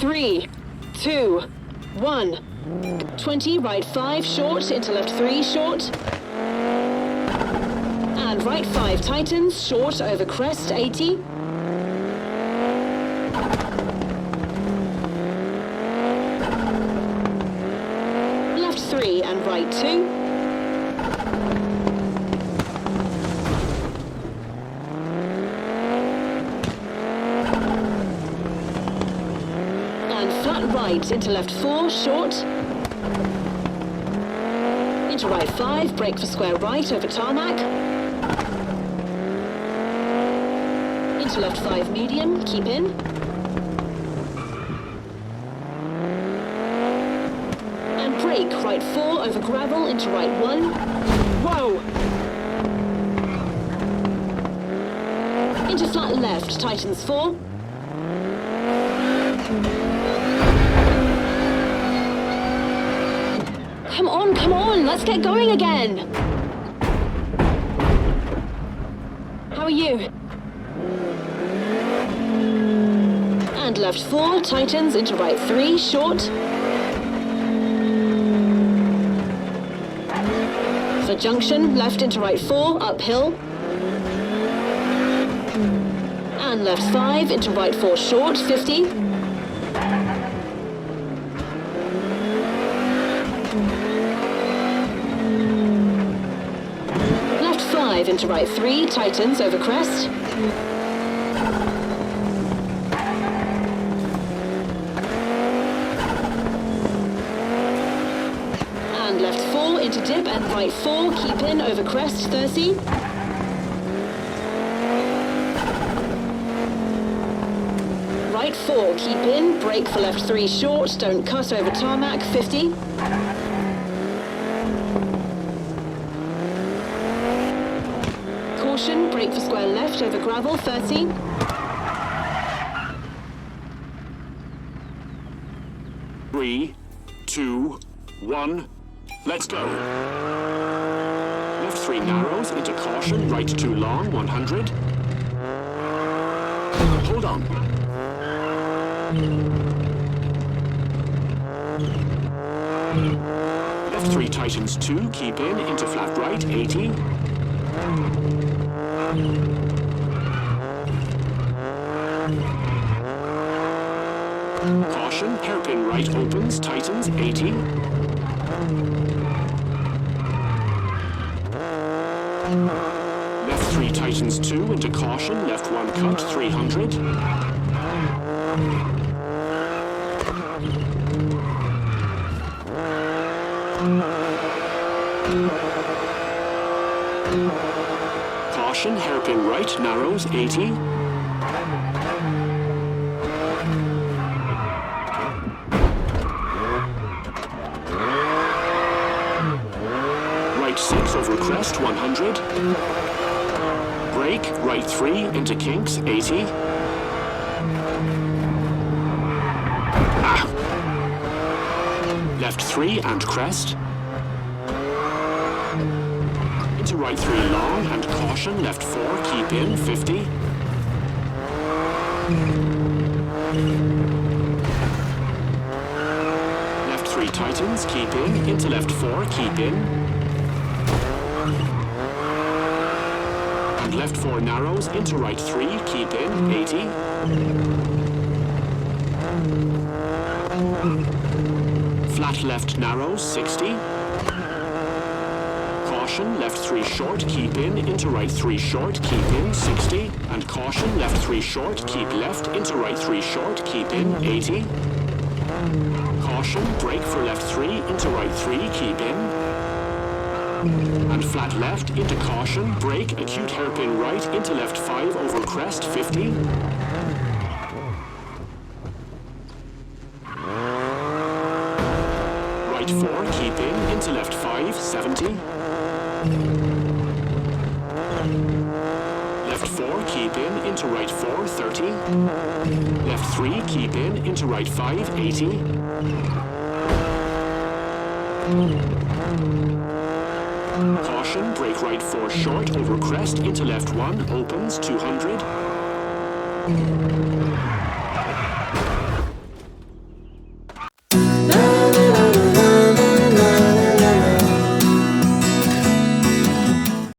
3, 2, 1. 20, right 5, short, into left 3, short. And right 5, tightens, short, over crest, 80. Left 3 and right 2. Right into left 4, short. Into right 5, brake for square right over tarmac. Into left 5, medium, keep in. And brake right 4 over gravel into right 1. Whoa! Into flat left, tightens 4. Come on, let's get going again. How are you? And left 4, tightens into right 3, short. For junction, left into right 4, uphill. And left 5 into right 4, short, 50. Into right 3, tightens over crest. And left 4 into dip and right 4, keep in over crest, 30. Right 4, keep in, brake for left 3 short, don't cut over tarmac, 50. Brake for square left over gravel, 30. Three, 2, 1, let's go. Left 3 narrows into caution, right 2 long, 100. Hold on. Left 3 tightens 2, keep in, into flat right, 80. Caution, hairpin right opens, tightens, 80. Left 3 tightens 2 into caution, left 1 cut, 300. Caution, hairpin right, narrows, 80. Right 6 over crest, 100. Brake, right 3 into kinks, 80. Left 3 and crest. Into right 3 long and caution, left 4, keep in, 50. Left 3 tightens, keep in, into left 4, keep in. And left 4 narrows, into right 3, keep in, 80. Flat left narrows, 60. Caution, left 3 short, keep in, into right 3 short, keep in, 60. And caution, left 3 short, keep left, into right 3 short, keep in, 80. Caution, brake for left 3, into right 3, keep in. And flat left, into caution, brake, acute hairpin right, into left 5, over crest, 50. Right 4, keep in, into left 5, 70. Left 4, keep in, into right 4, 30. Left 3, keep in, into right 5, 80. Caution, brake right 4 short, over crest, into left 1, opens, 200.